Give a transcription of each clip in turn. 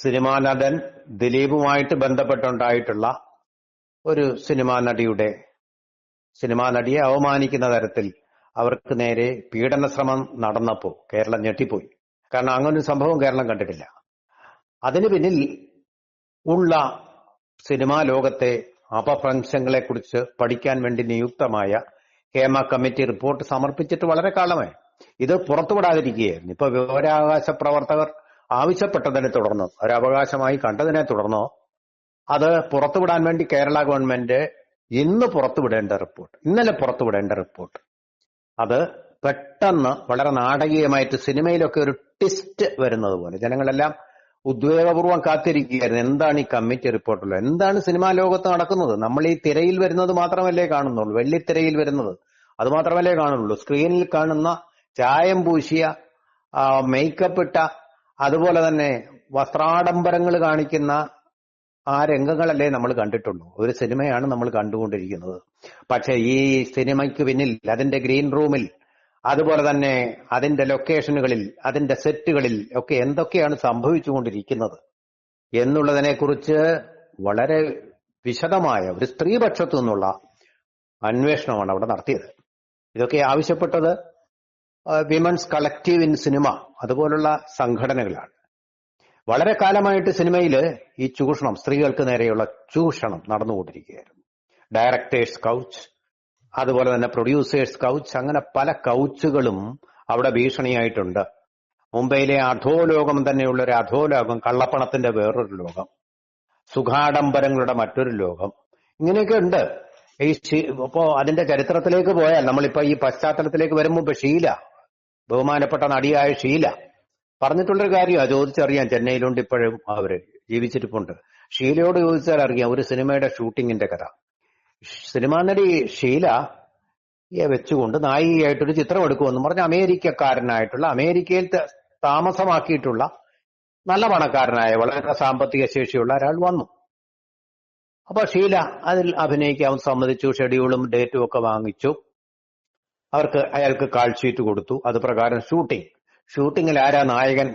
Cinema നടൻ ദിലീപുമായിട്ട് ബന്ധപ്പെട്ടുണ്ടായിട്ടുള്ള ഒരു cinema നടിയെ അവമാനിക്കുന്ന തരത്തിൽ അവർക്ക് നേരെ പീഡന ശ്രമം നടന്നപ്പോൾ കേരളം ഞെട്ടിപ്പോയി. കാരണം അങ്ങനൊരു സംഭവം കേരളം കണ്ടിട്ടില്ല. അതിന് പിന്നിൽ ഉള്ള സിനിമാ ലോകത്തെ അപഭ്രംശങ്ങളെ കുറിച്ച് പഠിക്കാൻ വേണ്ടി നിയുക്തമായ ഹേമ കമ്മിറ്റി റിപ്പോർട്ട് സമർപ്പിച്ചിട്ട് വളരെ കാലമായി. ഇത് പുറത്തുവിടാതിരിക്കുകയായിരുന്നു. ഇപ്പൊ വിവരാവകാശ പ്രവർത്തകർ ആവശ്യപ്പെട്ടതിനെ തുടർന്ന്, ഒരവകാശമായി കണ്ടതിനെ തുടർന്നോ അത് പുറത്തുവിടാൻ വേണ്ടി കേരള ഗവൺമെന്റ് ഇന്നലെ പുറത്തുവിടേണ്ട റിപ്പോർട്ട് അത് പെട്ടെന്ന് വളരെ നാടകീയമായിട്ട് സിനിമയിലൊക്കെ ഒരു ട്വിസ്റ്റ് വരുന്നത് പോലെ ജനങ്ങളെല്ലാം ഉദ്വേഗപൂർവ്വം കാത്തിരിക്കുകയായിരുന്നു. എന്താണ് ഈ കമ്മിറ്റി റിപ്പോർട്ടുള്ളത്, എന്താണ് സിനിമാ ലോകത്ത് നടക്കുന്നത്? നമ്മൾ ഈ തിരയിൽ വരുന്നത് മാത്രമല്ലേ കാണുന്നുള്ളൂ, വെള്ളിത്തിരയിൽ വരുന്നത് അത് മാത്രമല്ലേ കാണുന്നുള്ളൂ. സ്ക്രീനിൽ കാണുന്ന ചായം പൂശിയ, മേക്കപ്പ് ഇട്ട, അതുപോലെ തന്നെ വസ്ത്രാഡംബരങ്ങൾ കാണിക്കുന്ന ആ രംഗങ്ങളല്ലേ നമ്മൾ കണ്ടിട്ടുള്ളൂ. ഒരു സിനിമയാണ് നമ്മൾ കണ്ടുകൊണ്ടിരിക്കുന്നത്. പക്ഷെ ഈ സിനിമയ്ക്ക് പിന്നിൽ, അതിന്റെ ഗ്രീൻ റൂമിൽ, അതുപോലെ തന്നെ അതിന്റെ ലൊക്കേഷനുകളിൽ, അതിന്റെ സെറ്റുകളിൽ ഒക്കെ എന്തൊക്കെയാണ് സംഭവിച്ചുകൊണ്ടിരിക്കുന്നത് എന്നുള്ളതിനെ കുറിച്ച് വളരെ വിശദമായ ഒരു സ്ത്രീപക്ഷത്തു നിന്നുള്ള അന്വേഷണമാണ് അവിടെ നടത്തിയത്. ഇതൊക്കെ ആവശ്യപ്പെട്ടത് വിമൻസ് കളക്റ്റീവ് ഇൻ സിനിമ അതുപോലുള്ള സംഘടനകളാണ്. വളരെ കാലമായിട്ട് സിനിമയിൽ ഈ ചൂഷണം, സ്ത്രീകൾക്ക് നേരെയുള്ള ചൂഷണം നടന്നുകൊണ്ടിരിക്കുകയായിരുന്നു. ഡയറക്ടേഴ്സ് കൗച്ച്, അതുപോലെ തന്നെ പ്രൊഡ്യൂസേഴ്സ് കൗച്ച്, അങ്ങനെ പല കൗച്ചുകളും അവിടെ ഭീഷണിയായിട്ടുണ്ട്. മുംബൈയിലെ അധോലോകം തന്നെയുള്ള ഒരു അധോലോകം, കള്ളപ്പണത്തിന്റെ വേറൊരു ലോകം, സുഖാഡംബരങ്ങളുടെ മറ്റൊരു ലോകം, ഇങ്ങനെയൊക്കെ ഉണ്ട്. അപ്പോ അതിന്റെ ചരിത്രത്തിലേക്ക് പോയാൽ, നമ്മളിപ്പോ ഈ പശ്ചാത്തലത്തിലേക്ക് വരുമ്പോ ഷീല, ബഹുമാനപ്പെട്ട നടിയായ ഷീല പറഞ്ഞിട്ടുള്ളൊരു കാര്യമാണ്. ചോദിച്ചറിയാം, ചെന്നൈയിലുണ്ട് ഇപ്പോഴും, അവര് ജീവിച്ചിരിപ്പുണ്ട്. ഷീലയോട് ചോദിച്ചാൽ അറിയാം ഒരു സിനിമയുടെ ഷൂട്ടിങ്ങിന്റെ കഥ. സിനിമാ നടി ഷീലയെ വെച്ചുകൊണ്ട് നായികയായിട്ടൊരു ചിത്രം എടുക്കുമെന്ന് പറഞ്ഞ് അമേരിക്കക്കാരനായിട്ടുള്ള, അമേരിക്കയിൽ താമസമാക്കിയിട്ടുള്ള നല്ല പണക്കാരനായ വളരെ സാമ്പത്തിക ശേഷിയുള്ള ഒരാൾ വന്നു. അപ്പൊ ഷീല അതിൽ അഭിനയിക്കാൻ സമ്മതിച്ചു. ഷെഡ്യൂളും ഡേറ്റും ഒക്കെ വാങ്ങിച്ചു. അയാൾക്ക് കാൾ ഷീറ്റ് കൊടുത്തു. അത് പ്രകാരം ഷൂട്ടിങ്ങിൽ ആരാ നായകൻ?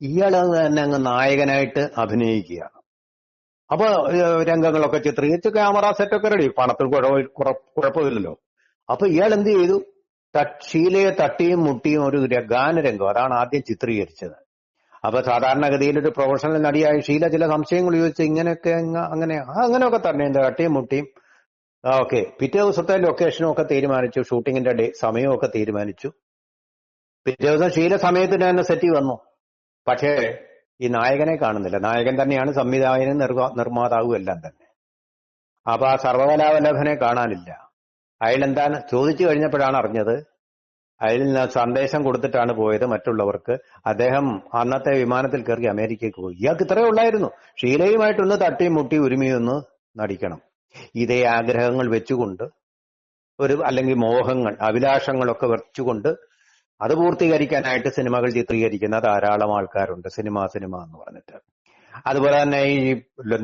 ഇയാൾ തന്നെ അങ്ങ് നായകനായിട്ട് അഭിനയിക്കുകയാണ്. അപ്പൊ രംഗങ്ങളൊക്കെ ചിത്രീകരിച്ച് ക്യാമറ സെറ്റൊക്കെ റെഡി, പണത്തിൽ കുഴപ്പമില്ലല്ലോ. അപ്പൊ ഇയാൾ എന്ത് ചെയ്തു? ഷീലയെ തട്ടിയും മുട്ടിയും ഒരു ഗാനരംഗം, അതാണ് ആദ്യം ചിത്രീകരിച്ചത്. അപ്പൊ സാധാരണഗതിയിൽ ഒരു പ്രൊഫഷണൽ നടിയായ ഷീല ചില സംശയങ്ങൾ ചോദിച്ചു, ഇങ്ങനെയൊക്കെ അങ്ങനെയൊക്കെ തന്നെ തട്ടിയും മുട്ടിയും. ഓക്കെ, പിറ്റേ ദിവസത്തെ ലൊക്കേഷനും ഒക്കെ തീരുമാനിച്ചു, ഷൂട്ടിങ്ങിന്റെ സമയവും ഒക്കെ തീരുമാനിച്ചു. പിറ്റേ ദിവസം ഷീല സമയത്തിന് തന്നെ സെറ്റിൽ വന്നു. പക്ഷേ ഈ നായകനെ കാണുന്നില്ല. നായകൻ തന്നെയാണ് സംവിധായകനും നിർമ്മാതാവും എല്ലാം തന്നെ. അപ്പൊ ആ സർവകലാവല്ലഭനെ കാണാനില്ല. അയാളെന്താണ് ചോദിച്ചു കഴിഞ്ഞപ്പോഴാണ് അറിഞ്ഞത്, അയാളിൽ സന്ദേശം കൊടുത്തിട്ടാണ് പോയത് മറ്റുള്ളവർക്ക്. അദ്ദേഹം അന്നത്തെ വിമാനത്തിൽ കയറി അമേരിക്കയ്ക്ക് പോയി. ഇയാൾക്ക് ഇത്രയേ ഉള്ളായിരുന്നു, ഷീലയുമായിട്ടൊന്ന് തട്ടിയും മുട്ടി ഒരുമിയൊന്ന് നടിക്കണം. ഇതേ ആഗ്രഹങ്ങൾ വെച്ചുകൊണ്ട് അല്ലെങ്കിൽ മോഹങ്ങൾ, അഭിലാഷങ്ങളൊക്കെ വെച്ചുകൊണ്ട് അത് പൂർത്തീകരിക്കാനായിട്ട് സിനിമകൾ ചിത്രീകരിക്കുന്ന ധാരാളം ആൾക്കാരുണ്ട്. സിനിമ എന്ന് പറഞ്ഞിട്ട്. അതുപോലെ തന്നെ ഈ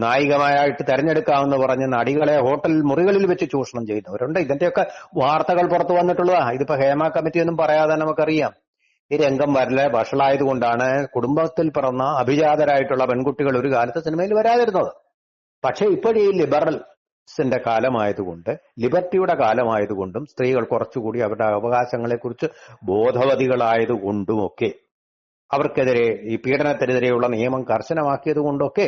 നായികമായിട്ട് തെരഞ്ഞെടുക്കാമെന്ന് പറഞ്ഞ് നടികളെ ഹോട്ടൽ മുറികളിൽ വെച്ച് ചൂഷണം ചെയ്യുന്നവരുണ്ട്. ഇതിന്റെയൊക്കെ വാർത്തകൾ പുറത്തു വന്നിട്ടുള്ളതാ. ഇതിപ്പോ ഹേമ കമ്മിറ്റി ഒന്നും പറയാതെ നമുക്കറിയാം. ഈ രംഗം വഷളായതുകൊണ്ടാണ് കുടുംബത്തിൽ പിറന്ന അഭിജാതരായിട്ടുള്ള പെൺകുട്ടികൾ ഒരു കാലത്ത് സിനിമയിൽ വരാതിരുന്നത്. പക്ഷെ ഇപ്പോഴീ ലിബറൽസിന്റെ കാലമായതുകൊണ്ട്, ലിബർട്ടിയുടെ കാലമായതുകൊണ്ടും, സ്ത്രീകൾ കുറച്ചുകൂടി അവരുടെ അവകാശങ്ങളെക്കുറിച്ച് ബോധവതികളായതുകൊണ്ടുമൊക്കെ, അവർക്കെതിരെ ഈ പീഡനത്തിനെതിരെയുള്ള നിയമം കർശനമാക്കിയത് കൊണ്ടൊക്കെ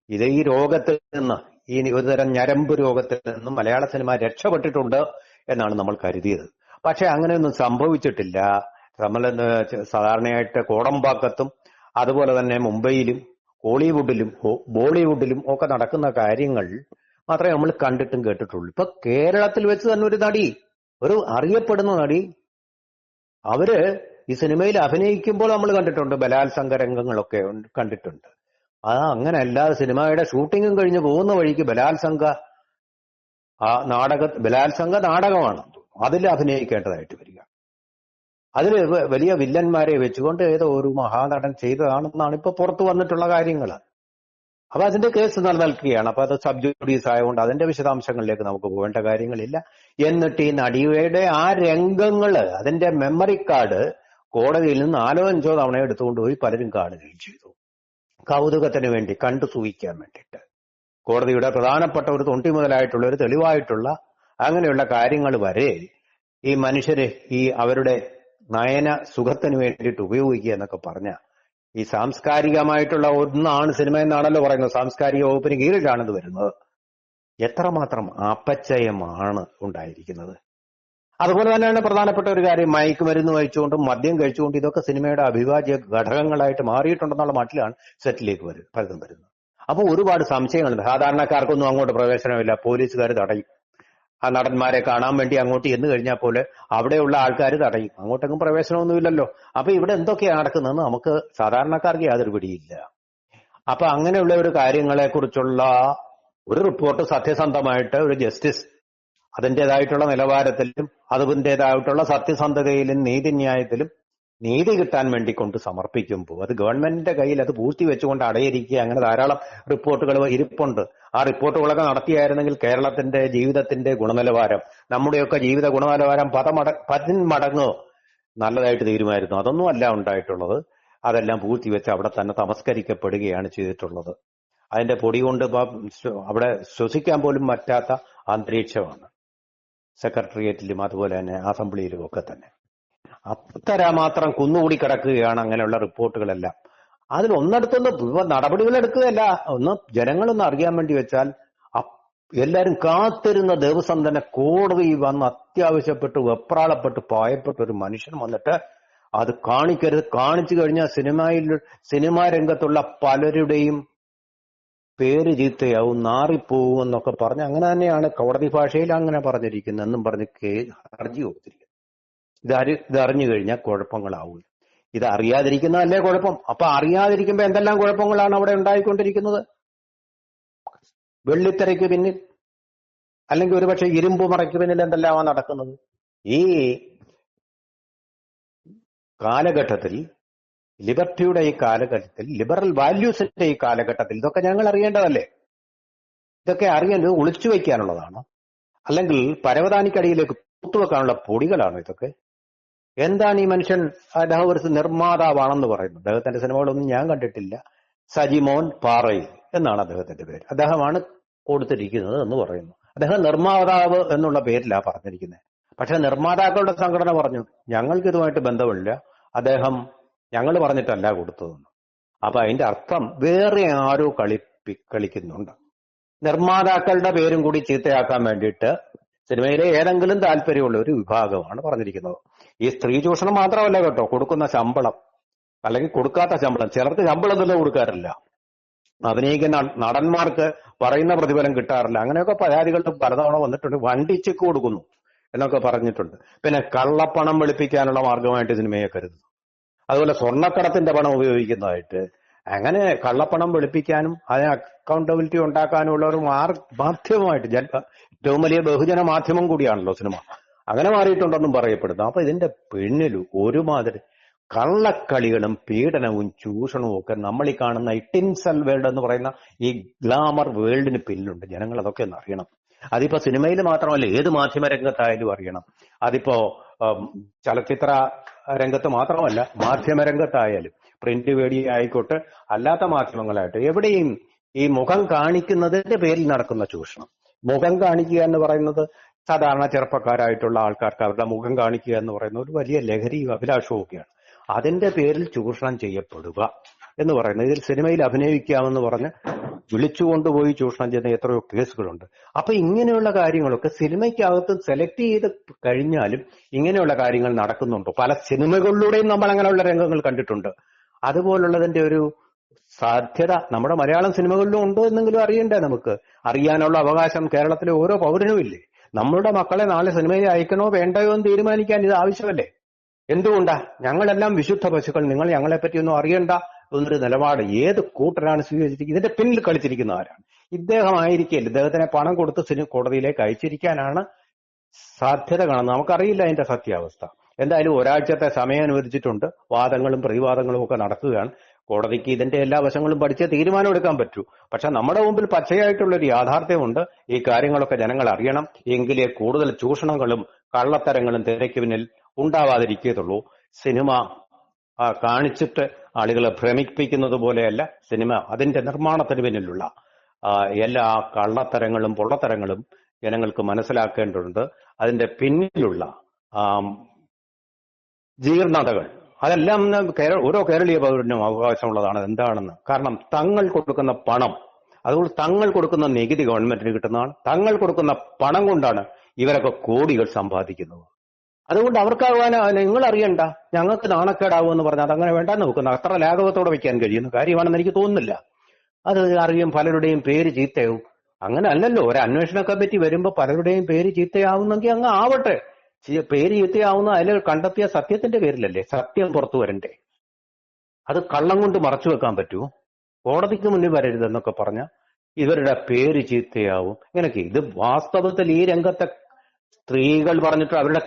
ഈ രോഗത്തിൽ നിന്ന്, ഈ ഒരുതരം ഞരമ്പ് രോഗത്തിൽ നിന്നും മലയാള സിനിമ രക്ഷപ്പെട്ടിട്ടുണ്ട് എന്നാണ് നമ്മൾ കരുതിയത്. പക്ഷെ അങ്ങനെയൊന്നും സംഭവിച്ചിട്ടില്ല. നമ്മൾ സാധാരണയായിട്ട് കോടമ്പാക്കത്തും അതുപോലെ തന്നെ മുംബൈയിലും ഹോളിവുഡിലും ബോളിവുഡിലും ഒക്കെ നടക്കുന്ന കാര്യങ്ങൾ മാത്രമേ നമ്മൾ കണ്ടിട്ടും കേട്ടിട്ടുള്ളൂ. ഇപ്പൊ കേരളത്തിൽ വെച്ച് തന്നെ ഒരു നടി, ഒരു അറിയപ്പെടുന്ന നടി, അവര് ഈ സിനിമയിൽ അഭിനയിക്കുമ്പോൾ നമ്മൾ കണ്ടിട്ടുണ്ട്, ബലാത്സംഗ രംഗങ്ങളൊക്കെ കണ്ടിട്ടുണ്ട്. അങ്ങനെ അല്ലാതെ സിനിമയുടെ ഷൂട്ടിങ്ങും കഴിഞ്ഞ് പോകുന്ന വഴിക്ക് ബലാത്സംഗ നാടകമാണ്, അതിൽ അഭിനയിക്കേണ്ടതായിട്ട് വരിക. അതിൽ വലിയ വില്ലന്മാരെ വെച്ചുകൊണ്ട് ഏതോ ഒരു മഹാനടൻ ചെയ്തതാണെന്നാണ് ഇപ്പൊ പുറത്തു വന്നിട്ടുള്ള കാര്യങ്ങൾ. അപ്പൊ അതിന്റെ കേസ് നിലനിൽക്കുകയാണ്. അപ്പൊ അത് സബ് ജുഡീസ് ആയതുകൊണ്ട് അതിന്റെ വിശദാംശങ്ങളിലേക്ക് നമുക്ക് പോകേണ്ട കാര്യങ്ങളില്ല. എന്നിട്ട് ഈ നടിയുടെ ആ രംഗങ്ങള്, അതിന്റെ മെമ്മറി കാർഡ് കോടതിയിൽ നിന്ന് 4-5 തവണ എടുത്തുകൊണ്ട് പോയി പലരും കാണുകയും ചെയ്തു. കൗതുകത്തിന് വേണ്ടി കണ്ടു സൂഹിക്കാൻ വേണ്ടിയിട്ട് കോടതിയുടെ പ്രധാനപ്പെട്ട ഒരു തൊണ്ടി മുതലായിട്ടുള്ള ഒരു തെളിവായിട്ടുള്ള അങ്ങനെയുള്ള കാര്യങ്ങൾ വരെ ഈ മനുഷ്യര് ഈ അവരുടെ നയന സുഖത്തിന് വേണ്ടിയിട്ട് ഉപയോഗിക്കുക എന്നൊക്കെ പറഞ്ഞ ഈ സാംസ്കാരികമായിട്ടുള്ള ഒന്നാണ് സിനിമ എന്നാണല്ലോ പറയുന്നത്. സാംസ്കാരിക വകുപ്പിന് കീഴിലാണ് ഇത് വരുന്നത്. എത്രമാത്രം അപചയമാണ് ഉണ്ടായിരിക്കുന്നത്. അതുപോലെ തന്നെയാണ് പ്രധാനപ്പെട്ട ഒരു കാര്യം, മയക്കുമരുന്ന് കഴിച്ചുകൊണ്ടും മദ്യം കഴിച്ചുകൊണ്ടും ഇതൊക്കെ സിനിമയുടെ അവിഭാജ്യ ഘടകങ്ങളായിട്ട് മാറിയിട്ടുണ്ടെന്നുള്ള മട്ടിലാണ് സെറ്റിലേക്ക് പലതും വരുന്നത്. അപ്പോൾ ഒരുപാട് സംശയങ്ങളുണ്ട്. സാധാരണക്കാർക്കൊന്നും അങ്ങോട്ട് പ്രവേശനമില്ല, പോലീസുകാർ തടയും. ആ നടന്മാരെ കാണാൻ വേണ്ടി അങ്ങോട്ട് ചെന്ന് കഴിഞ്ഞാൽ പോലെ അവിടെയുള്ള ആൾക്കാർ തടയും. അങ്ങോട്ടെങ്കിലും പ്രവേശനമൊന്നുമില്ലല്ലോ. അപ്പൊ ഇവിടെ എന്തൊക്കെയാണ് നടക്കുന്നതെന്ന് നമുക്ക് സാധാരണക്കാർക്ക് യാതൊരു പിടിയില്ല. അപ്പൊ അങ്ങനെയുള്ള ഒരു കാര്യങ്ങളെ കുറിച്ചുള്ള ഒരു റിപ്പോർട്ട് സത്യസന്ധമായിട്ട് ഒരു ജസ്റ്റിസ് അതിൻ്റെതായിട്ടുള്ള നിലവാരത്തിലും അതിൻ്റെതായിട്ടുള്ള സത്യസന്ധതയിലും നീതിന്യായത്തിലും നീതി കിട്ടാൻ വേണ്ടി കൊണ്ട് സമർപ്പിക്കുമ്പോൾ അത് ഗവൺമെന്റിന്റെ കയ്യിൽ അത് പൂഴ്ത്തി വെച്ചുകൊണ്ട് അടയിരിക്കുക, അങ്ങനെ ധാരാളം റിപ്പോർട്ടുകൾ ഇരിപ്പുണ്ട്. ആ റിപ്പോർട്ടുകളൊക്കെ നടത്തിയായിരുന്നെങ്കിൽ കേരളത്തിന്റെ ജീവിതത്തിന്റെ ഗുണനിലവാരം, നമ്മുടെയൊക്കെ ജീവിത ഗുണനിലവാരം 10 മടങ്ങ് നല്ലതായിട്ട് തീരുമായിരുന്നു. അതൊന്നും അല്ല ഉണ്ടായിട്ടുള്ളത്. അതെല്ലാം പൂഴ്ത്തി വെച്ച് അവിടെ തന്നെ തമസ്കരിക്കപ്പെടുകയാണ് ചെയ്തിട്ടുള്ളത്. അതിന്റെ പൊടി കൊണ്ട് അവിടെ ശ്വസിക്കാൻ പോലും പറ്റാത്ത അന്തരീക്ഷമാണ് സെക്രട്ടേറിയറ്റിലും അതുപോലെ തന്നെ അസംബ്ലിയിലും ഒക്കെ തന്നെ. അത്രമാത്രം കുന്നുകൂടി കിടക്കുകയാണ് അങ്ങനെയുള്ള റിപ്പോർട്ടുകളെല്ലാം. അതിൽ ഒന്നെടുത്തൊന്ന് നടപടികൾ എടുക്കുകയല്ല, ഒന്ന് ജനങ്ങളൊന്ന് അറിയാൻ വേണ്ടി വെച്ചാൽ എല്ലാരും കാത്തിരുന്ന ദിവസം തന്നെ കോടതി വന്ന് അത്യാവശ്യപ്പെട്ട് വെപ്രാളപ്പെട്ട് പായപ്പെട്ട ഒരു മനുഷ്യൻ വന്നിട്ട് അത് കാണിക്കരുത്, കാണിച്ചു കഴിഞ്ഞാൽ സിനിമാ രംഗത്തുള്ള പലരുടെയും പേര് ചീത്തയാവും, നാറിപ്പോവും എന്നൊക്കെ പറഞ്ഞ് അങ്ങനെ തന്നെയാണ് കോടതി ഭാഷയിൽ അങ്ങനെ പറഞ്ഞിരിക്കുന്നത് എന്നും പറഞ്ഞ് ഹർജി കൊടുത്തിരിക്കുന്നത്. ഇത് അറിഞ്ഞു കഴിഞ്ഞാൽ കുഴപ്പങ്ങളാവും. ഇത് അറിയാതിരിക്കുന്നതല്ലേ കുഴപ്പം. അപ്പൊ അറിയാതിരിക്കുമ്പോ എന്തെല്ലാം കുഴപ്പങ്ങളാണ് അവിടെ ഉണ്ടായിക്കൊണ്ടിരിക്കുന്നത്. വെള്ളിത്തിരയ്ക്ക് പിന്നിൽ അല്ലെങ്കിൽ ഒരുപക്ഷെ ഇരുമ്പ് മറയ്ക്ക് പിന്നിൽ എന്തെല്ലാമാണ് നടക്കുന്നത്. ഈ കാലഘട്ടത്തിൽ, ലിബർട്ടിയുടെ ഈ കാലഘട്ടത്തിൽ, ലിബറൽ വാല്യൂസിന്റെ ഈ കാലഘട്ടത്തിൽ ഇതൊക്കെ ഞങ്ങൾ അറിയേണ്ടതല്ലേ? ഇതൊക്കെ അറിയേണ്ടത് ഒളിച്ചു വയ്ക്കാനുള്ളതാണോ? അല്ലെങ്കിൽ പരവതാനിക്കടിയിലേക്ക് പൂത്തുവെക്കാനുള്ള പൊടികളാണോ ഇതൊക്കെ? എന്താണ് ഈ മനുഷ്യൻ? അദ്ദേഹം ഒരു നിർമ്മാതാവാണെന്ന് പറയുന്നു. അദ്ദേഹത്തിന്റെ സിനിമകളൊന്നും ഞാൻ കണ്ടിട്ടില്ല. സജിമോൻ പാറയിൽ എന്നാണ് അദ്ദേഹത്തിന്റെ പേര്. അദ്ദേഹമാണ് കൊടുത്തിരിക്കുന്നത് എന്ന് പറയുന്നു. അദ്ദേഹം നിർമ്മാതാവ് എന്നുള്ള പേരിലാണ് പറഞ്ഞിരിക്കുന്നത്. പക്ഷെ നിർമ്മാതാക്കളുടെ സംഘടന പറഞ്ഞു ഞങ്ങൾക്ക് ഇതുമായിട്ട് ബന്ധമില്ല, അദ്ദേഹം ഞങ്ങൾ പറഞ്ഞിട്ടല്ല കൊടുത്തതെന്ന്. അപ്പൊ അതിന്റെ അർത്ഥം വേറെ ആരോ കളിക്കുന്നുണ്ട്. നിർമ്മാതാക്കളുടെ പേരും കൂടി ചീത്തയാക്കാൻ വേണ്ടിയിട്ട് സിനിമയിലെ ഏതെങ്കിലും താല്പര്യമുള്ള ഒരു വിഭാഗമാണ് പറഞ്ഞിരിക്കുന്നത്. ഈ സ്ത്രീ ചൂഷണം മാത്രമല്ല കേട്ടോ, കൊടുക്കുന്ന ശമ്പളം അല്ലെങ്കിൽ കൊടുക്കാത്ത ശമ്പളം, ചിലർക്ക് ശമ്പളം തന്നെ കൊടുക്കാറില്ല, അഭിനയിക്കുന്ന നടന്മാർക്ക് പറയുന്ന പ്രതിഫലം കിട്ടാറില്ല, അങ്ങനെയൊക്കെ പരാതികൾ പലതവണ വന്നിട്ടുണ്ട്. വണ്ടി ചെക്ക് കൊടുക്കുന്നു എന്നൊക്കെ പറഞ്ഞിട്ടുണ്ട്. പിന്നെ കള്ളപ്പണം വെളുപ്പിക്കാനുള്ള മാർഗമായിട്ട് സിനിമയെ കരുതുന്നു. അതുപോലെ സ്വർണ്ണക്കടത്തിന്റെ പണം ഉപയോഗിക്കുന്നതായിട്ട്, അങ്ങനെ കള്ളപ്പണം വെളുപ്പിക്കാനും അതിന് അക്കൗണ്ടബിലിറ്റി ഉണ്ടാക്കാനുമുള്ള ഒരു മാധ്യമമായിട്ട്, ഏറ്റവും വലിയ ബഹുജന മാധ്യമം കൂടിയാണല്ലോ സിനിമ, അങ്ങനെ മാറിയിട്ടുണ്ടെന്നും പറയപ്പെടുന്നു. അപ്പൊ ഇതിന്റെ പിന്നിൽ ഒരുമാതിരി കള്ളക്കളികളും പീഡനവും ചൂഷണവും ഒക്കെ നമ്മൾ ഈ കാണുന്ന ഈ ടിൻസൽ വേൾഡ് എന്ന് പറയുന്ന ഈ ഗ്ലാമർ വേൾഡിന് പിന്നിലുണ്ട്. ജനങ്ങൾ അതൊക്കെ ഒന്ന് അറിയണം. അതിപ്പോ സിനിമയിൽ മാത്രമല്ല, ഏത് മാധ്യമ രംഗത്തായാലും അറിയണം. അതിപ്പോ ചലച്ചിത്ര രംഗത്ത് മാത്രമല്ല, മാധ്യമ രംഗത്തായാലും, പ്രിന്റ് മീഡിയ ആയിക്കോട്ടെ, അല്ലാത്ത മാധ്യമങ്ങളായിട്ട് എവിടെയും ഈ മുഖം കാണിക്കുന്നതിന്റെ പേരിൽ നടക്കുന്ന ചൂഷണം. മുഖം കാണിക്കുക എന്ന് പറയുന്നത് സാധാരണ ചെറുപ്പക്കാരായിട്ടുള്ള ആൾക്കാർക്ക് അവരുടെ മുഖം കാണിക്കുക എന്ന് പറയുന്ന ഒരു വലിയ ലഹരിയും അഭിലാഷവും ഒക്കെയാണ്. അതിന്റെ പേരിൽ ചൂഷണം ചെയ്യപ്പെടുക എന്ന് പറയുന്നത്, ഇതിൽ സിനിമയിൽ അഭിനയിക്കാമെന്ന് പറഞ്ഞ് വിളിച്ചുകൊണ്ടുപോയി ചൂഷണം ചെയ്യുന്ന എത്രയോ കേസുകളുണ്ട്. അപ്പൊ ഇങ്ങനെയുള്ള കാര്യങ്ങളൊക്കെ സിനിമയ്ക്കകത്ത് സെലക്ട് ചെയ്ത് കഴിഞ്ഞാലും ഇങ്ങനെയുള്ള കാര്യങ്ങൾ നടക്കുന്നുണ്ടോ? പല സിനിമകളിലൂടെയും നമ്മൾ അങ്ങനെയുള്ള രംഗങ്ങൾ കണ്ടിട്ടുണ്ട്. അതുപോലുള്ളതിന്റെ ഒരു സാധ്യത നമ്മുടെ മലയാളം സിനിമകളിലും ഉണ്ടോ എന്നെങ്കിലും അറിയണ്ടേ? നമുക്ക് അറിയാനുള്ള അവകാശം കേരളത്തിലെ ഓരോ പൗരനും ഇല്ലേ? നമ്മളുടെ മക്കളെ നാളെ സിനിമയിൽ അയക്കണോ വേണ്ടയോ എന്ന് തീരുമാനിക്കാൻ ഇത് ആവശ്യമല്ലേ? എന്തുകൊണ്ടാ? ഞങ്ങളെല്ലാം വിശുദ്ധ പശുക്കൾ, നിങ്ങൾ ഞങ്ങളെ പറ്റിയൊന്നും അറിയണ്ട എന്നൊരു നിലപാട് ഏത് കൂട്ടരാണ് സ്വീകരിച്ചിരിക്കുന്നത്? ഇതിന്റെ പിന്നിൽ കളിച്ചിരിക്കുന്ന ആരാണ്? ഇദ്ദേഹമായിരിക്കില്ല. ഇദ്ദേഹത്തിനെ പണം കൊടുത്ത് കോടതിയിലേക്ക് അയച്ചിരിക്കാനാണ് സാധ്യത കാണുന്നത്. നമുക്കറിയില്ല അതിന്റെ സത്യാവസ്ഥ. എന്തായാലും ഒരാഴ്ചത്തെ സമയം അനുവദിച്ചിട്ടുണ്ട്. വാദങ്ങളും പ്രതിവാദങ്ങളും ഒക്കെ നടക്കുകയാണ്. കോടതിക്ക് ഇതിന്റെ എല്ലാ വശങ്ങളും പഠിച്ച് തീരുമാനം എടുക്കാൻ പറ്റൂ. പക്ഷെ നമ്മുടെ മുമ്പിൽ പച്ചയായിട്ടുള്ളൊരു യാഥാർത്ഥ്യമുണ്ട്. ഈ കാര്യങ്ങളൊക്കെ ജനങ്ങൾ അറിയണം. എങ്കിലേ കൂടുതൽ ചൂഷണങ്ങളും കള്ളത്തരങ്ങളും തിരക്ക് പിന്നിൽ ഉണ്ടാവാതിരിക്കത്തുള്ളൂ. സിനിമ കാണിച്ചിട്ട് ആളുകളെ ഭ്രമിപ്പിക്കുന്നത് പോലെയല്ല സിനിമ. അതിന്റെ നിർമ്മാണത്തിന് പിന്നിലുള്ള എല്ലാ കള്ളത്തരങ്ങളും പൊള്ളത്തരങ്ങളും ജനങ്ങൾക്ക് മനസ്സിലാക്കേണ്ടതുണ്ട്. അതിന്റെ പിന്നിലുള്ള ജീർണതകൾ അതെല്ലാം ഓരോ കേരളീയ പൗരനും അവകാശമുള്ളതാണ്. എന്താണെന്ന് കാരണം തങ്ങൾ കൊടുക്കുന്ന പണം, അതുകൊണ്ട് തങ്ങൾ കൊടുക്കുന്ന നികുതി ഗവൺമെന്റിന് കിട്ടുന്നതാണ്. തങ്ങൾ കൊടുക്കുന്ന പണം കൊണ്ടാണ് ഇവരൊക്കെ കോടികൾ സമ്പാദിക്കുന്നത്. അതുകൊണ്ട് അവർക്കാകാൻ നിങ്ങൾ അറിയണ്ട, ഞങ്ങൾക്ക് നാണക്കേടാവുമെന്ന് പറഞ്ഞാൽ അതങ്ങനെ വേണ്ടാന്ന് നോക്കുന്നത് അത്ര ലാഘവത്തോടെ വയ്ക്കാൻ കഴിയുന്ന കാര്യമാണെന്ന് എനിക്ക് തോന്നുന്നില്ല. അത് അറിയും പലരുടെയും പേര് ചീത്തയാവും. അങ്ങനെ അല്ലല്ലോ, ഒരു അന്വേഷണ കമ്മിറ്റി വരുമ്പോൾ പലരുടെയും പേര് ചീത്തയാവുന്നെങ്കിൽ അങ്ങ് ആവട്ടെ. പേര് ചീത്തയാവുന്ന അതിൽ കണ്ടെത്തിയ സത്യത്തിന്റെ പേരിലല്ലേ സത്യം പുറത്തു വരണ്ടേ. അത് കള്ളം കൊണ്ട് മറച്ചു വെക്കാൻ പറ്റുമോ? കോടതിക്ക് മുന്നിൽ വരരുതെന്നൊക്കെ പറഞ്ഞ ഇവരുടെ പേര് ചീത്തയാവും. ഇങ്ങനെയൊക്കെ ഇത് വാസ്തവത്തിൽ ഈ രംഗത്തെ സ്ത്രീകൾ പറഞ്ഞിട്ട് അവരുടെ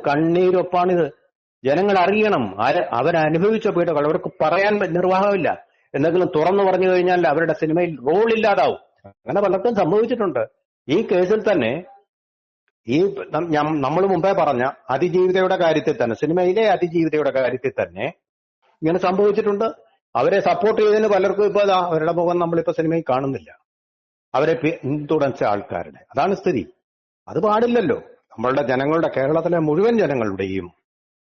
കണ്ണീരൊപ്പാണിത്. ജനങ്ങൾ അറിയണം അവരനുഭവിച്ച പീഡകൾ. അവർക്ക് പറയാൻ നിർവാഹമില്ല. എന്തെങ്കിലും തുറന്നു പറഞ്ഞു കഴിഞ്ഞാൽ അവരുടെ സിനിമയിൽ റോൾ ഇല്ലാതാവും. അങ്ങനെ പലർക്കും സംഭവിച്ചിട്ടുണ്ട്. ഈ കേസിൽ തന്നെ ഈ നമ്മൾ മുമ്പേ പറഞ്ഞ അതിജീവിതയുടെ കാര്യത്തിൽ തന്നെ, സിനിമയിലെ അതിജീവിതയുടെ കാര്യത്തിൽ തന്നെ ഇങ്ങനെ സംഭവിച്ചിട്ടുണ്ട്. അവരെ സപ്പോർട്ട് ചെയ്തതിന് പലർക്കും ഇപ്പൊ അവരുടെ മുഖം നമ്മളിപ്പോ സിനിമയിൽ കാണുന്നില്ല. അവരെ പിന്തുണച്ച ആൾക്കാരുടെ അതാണ് സ്ഥിതി. അത് പാടില്ലല്ലോ. നമ്മളുടെ ജനങ്ങളുടെ, കേരളത്തിലെ മുഴുവൻ ജനങ്ങളുടെയും,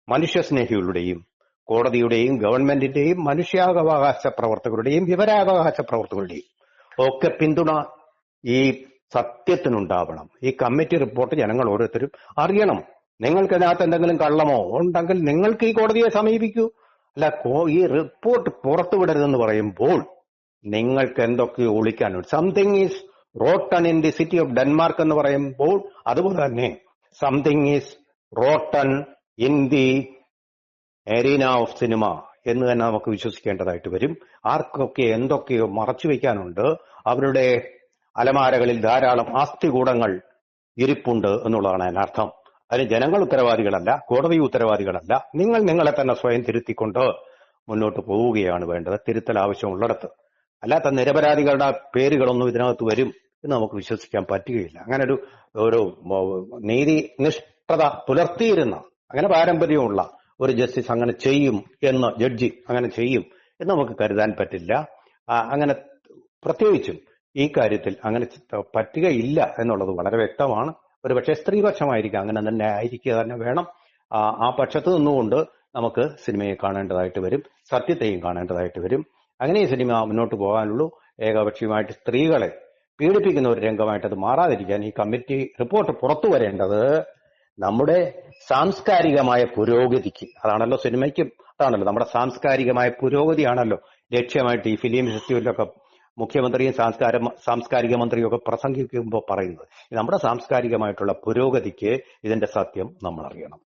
മനുഷ്യസ്നേഹികളുടെയും, കോടതിയുടെയും ഗവൺമെന്റിന്റെയും മനുഷ്യാവകാശ പ്രവർത്തകരുടെയും വിവരാവകാശ പ്രവർത്തകരുടെയും ഒക്കെ പിന്തുണ ഈ സത്യത്തിനുണ്ടാവണം. ഈ കമ്മിറ്റി റിപ്പോർട്ട് ജനങ്ങൾ ഓരോരുത്തരും അറിയണം. നിങ്ങൾക്കതിനകത്ത് എന്തെങ്കിലും കള്ളമോ ഉണ്ടെങ്കിൽ നിങ്ങൾക്ക് ഈ കോടതിയെ സമീപിക്കൂ. അല്ല, ഈ റിപ്പോർട്ട് പുറത്തുവിടരുതെന്ന് പറയുമ്പോൾ നിങ്ങൾക്ക് എന്തൊക്കെ ഒളിക്കാനുണ്ട്. Something is rotten in the city of Denmark എന്ന് പറയുമ്പോൾ അതുപോലെ തന്നെ something is rotten in the arena of cinema എന്ന് തന്നെ നമുക്ക് വിശ്വസിക്കേണ്ടതായിട്ട് വരും. ആർക്കൊക്കെ എന്തൊക്കെയോ മറച്ചു വയ്ക്കാനുണ്ട്. അവരുടെ അലമാരകളിൽ ധാരാളം ആസ്തികൂടങ്ങൾ ഇരിപ്പുണ്ട് എന്നുള്ളതാണ് അതിനർത്ഥം. അതിന് ജനങ്ങൾ ഉത്തരവാദികളല്ല, കോടതി ഉത്തരവാദികളല്ല. നിങ്ങൾ നിങ്ങളെ തന്നെ സ്വയം തിരുത്തിക്കൊണ്ട് മുന്നോട്ട് പോവുകയാണ് വേണ്ടത്, തിരുത്തൽ ആവശ്യമുള്ളിടത്ത്. അല്ലാത്ത നിരപരാധികളുടെ പേരുകളൊന്നും ഇതിനകത്ത് വരും എന്ന് നമുക്ക് വിശ്വസിക്കാൻ പറ്റുകയില്ല. അങ്ങനെ ഒരു നീതി നിഷ്ഠത പുലർത്തിയിരുന്ന, അങ്ങനെ പാരമ്പര്യമുള്ള ഒരു ജസ്റ്റിസ് അങ്ങനെ ചെയ്യും എന്ന്, ജഡ്ജി അങ്ങനെ ചെയ്യും എന്ന് നമുക്ക് കരുതാൻ പറ്റില്ല. അങ്ങനെ പ്രത്യേകിച്ചും ഈ കാര്യത്തിൽ അങ്ങനെ പറ്റുകയില്ല എന്നുള്ളത് വളരെ വ്യക്തമാണ്. ഒരുപക്ഷെ സ്ത്രീപക്ഷമായിരിക്കാം, അങ്ങനെ തന്നെ ആയിരിക്കുക തന്നെ വേണം. ആ പക്ഷത്ത് നിന്നുകൊണ്ട് നമുക്ക് സിനിമയെ കാണേണ്ടതായിട്ട് വരും, സത്യത്തെയും കാണേണ്ടതായിട്ട് വരും. അങ്ങനെ ഈ സിനിമ മുന്നോട്ട് പോകാനുള്ളൂ. ഏകപക്ഷീയമായിട്ട് സ്ത്രീകളെ പീഡിപ്പിക്കുന്ന ഒരു രംഗമായിട്ട് അത് മാറാതിരിക്കാൻ ഈ കമ്മിറ്റി റിപ്പോർട്ട് പുറത്തു വരേണ്ടത് നമ്മുടെ സാംസ്കാരികമായ പുരോഗതിക്ക്, അതാണല്ലോ സിനിമയ്ക്കും, അതാണല്ലോ നമ്മുടെ സാംസ്കാരികമായ പുരോഗതിയാണല്ലോ ലക്ഷ്യമായിട്ട് ഈ ഫിലിം ഫെസ്റ്റിവലിലൊക്കെ മുഖ്യമന്ത്രിയും സാംസ്കാരിക മന്ത്രിയും ഒക്കെ പ്രസംഗിക്കുമ്പോൾ പറയുന്നത്. നമ്മുടെ സാംസ്കാരികമായിട്ടുള്ള പുരോഗതിക്ക് ഇതിന്റെ സത്യം നമ്മൾ അറിയണം.